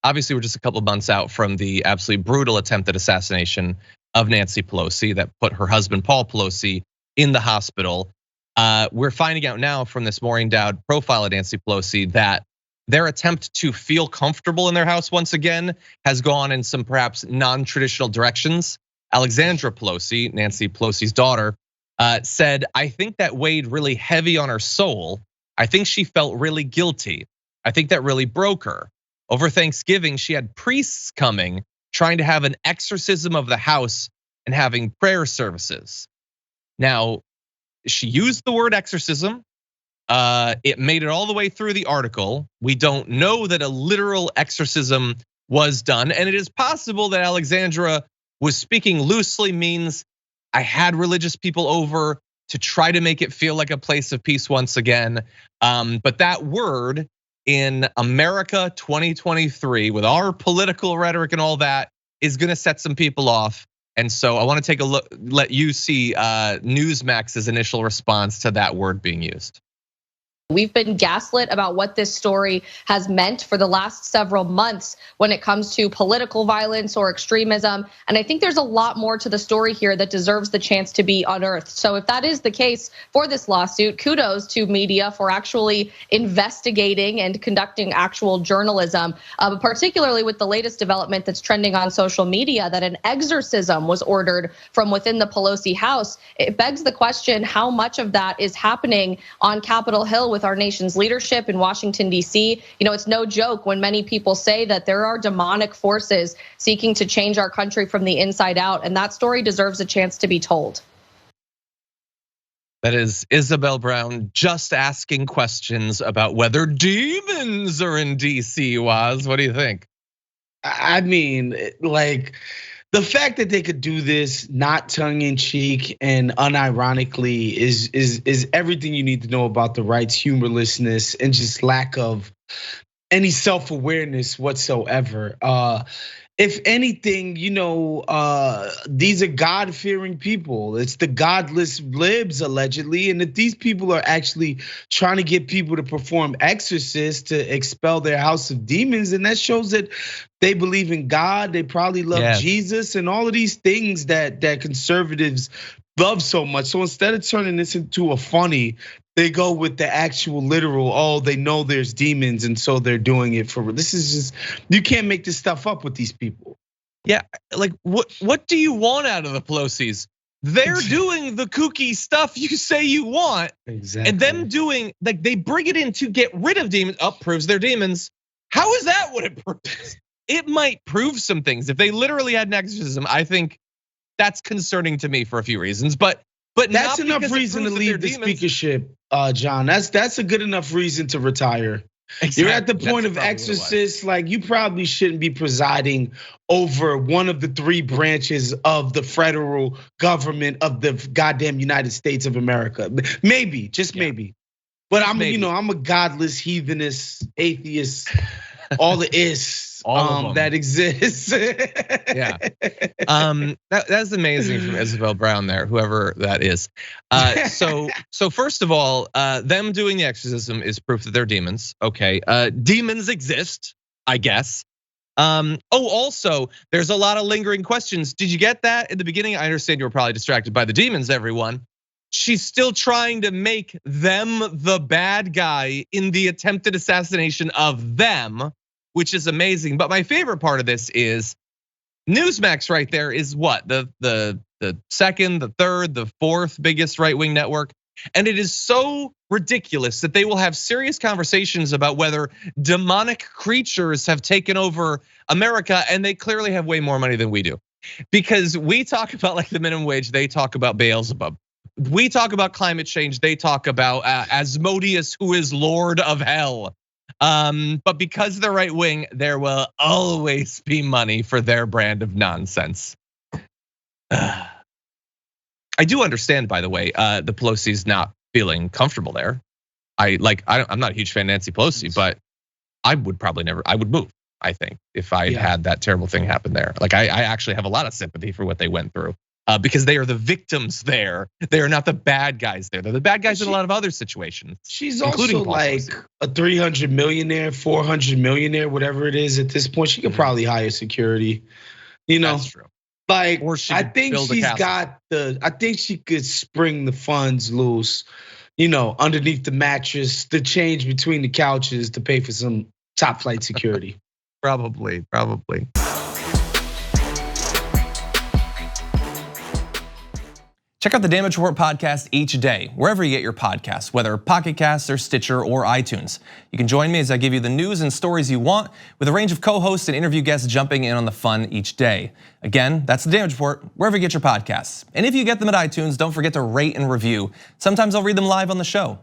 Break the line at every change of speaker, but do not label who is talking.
obviously we're just a couple of months out from the absolutely brutal attempted assassination of Nancy Pelosi that put her husband Paul Pelosi in the hospital. We're finding out now from this Maureen Dowd profile of Nancy Pelosi that their attempt to feel comfortable in their house once again has gone in some perhaps non-traditional directions. Alexandra Pelosi, Nancy Pelosi's daughter, said, "I think that weighed really heavy on her soul. I think she felt really guilty. I think that really broke her. Over Thanksgiving, she had priests coming, trying to have an exorcism of the house and having prayer services." Now, she used the word exorcism. It made it all the way through the article. We don't know that a literal exorcism was done, and it is possible that Alexandra was speaking loosely, means I had religious people over to try to make it feel like a place of peace once again. But that word in America 2023, with our political rhetoric and all that, is gonna set some people off. And so I wanna take a look, let you see Newsmax's initial response to that word being used.
We've been gaslit about what this story has meant for the last several months when it comes to political violence or extremism. And I think there's a lot more to the story here that deserves the chance to be unearthed. So if that is the case for this lawsuit, kudos to media for actually investigating and conducting actual journalism, particularly with the latest development that's trending on social media that an exorcism was ordered from within the Pelosi house. It begs the question, how much of that is happening on Capitol Hill with our nation's leadership in Washington, D.C. You know, it's no joke when many people say that there are demonic forces seeking to change our country from the inside out, and that story deserves a chance to be told.
That is Isabel Brown just asking questions about whether demons are in DC, Waz. What do you think?
I mean, like, the fact that they could do this not tongue in cheek and unironically is everything you need to know about the right's humorlessness and just lack of any self-awareness whatsoever. If anything, you know, these are God-fearing people. It's the godless libs, allegedly. And if these people are actually trying to get people to perform exorcists to expel their house of demons, then that shows that they believe in God. They probably love Jesus and all of these things that conservatives love so much. So instead of turning this into a funny, they go with the actual literal, oh, they know there's demons and so they're doing it for, this is just, you can't make this stuff up with these people.
Yeah, like what do you want out of the Pelosi's? They're doing the kooky stuff you say you want.
Exactly.
And them doing, like, they bring it in to get rid of demons, proves they're demons. How is that what it proves? It might prove some things. If they literally had an exorcism, I think that's concerning to me for a few reasons, but
that's enough reason to leave the speakership, John. That's a good enough reason to retire. Exactly. You're at the point of exorcist, like you probably shouldn't be presiding over one of the three branches of the federal government of the goddamn United States of America. Maybe, just maybe. But I'm, you know, I'm a godless, heathenist, atheist, all the is. That exists.
Yeah, that's amazing from Isabel Brown there, whoever that is. So first of all, them doing the exorcism is proof that they're demons. Okay, demons exist, I guess. Also, there's a lot of lingering questions. Did you get that in the beginning? I understand you were probably distracted by the demons, everyone. She's still trying to make them the bad guy in the attempted assassination of them, which is amazing. But my favorite part of this is Newsmax right there is what? The second, the third, the fourth biggest right-wing network. And it is so ridiculous that they will have serious conversations about whether demonic creatures have taken over America, and they clearly have way more money than we do. Because we talk about like the minimum wage, they talk about Beelzebub. We talk about climate change, they talk about Asmodeus, who is Lord of Hell. But because they're right wing, there will always be money for their brand of nonsense. I do understand, by the way, the Pelosi's not feeling comfortable there. I'm not a huge fan of Nancy Pelosi, but I would probably I would move, I think, if I had that terrible thing happen there. Like I actually have a lot of sympathy for what they went through. because they are the victims there. They are not the bad guys there. They're the bad guys in a lot of other situations.
She's also like a 300 millionaire, 400 millionaire, whatever it is at this point. She could probably hire security.
That's true.
Like, I think I think she could spring the funds loose, underneath the mattress, the change between the couches to pay for some top flight security.
Probably.
Check out the Damage Report podcast each day, wherever you get your podcasts, whether Pocket Casts or Stitcher or iTunes. You can join me as I give you the news and stories you want, with a range of co-hosts and interview guests jumping in on the fun each day. Again, that's the Damage Report, wherever you get your podcasts. And if you get them at iTunes, don't forget to rate and review. Sometimes I'll read them live on the show.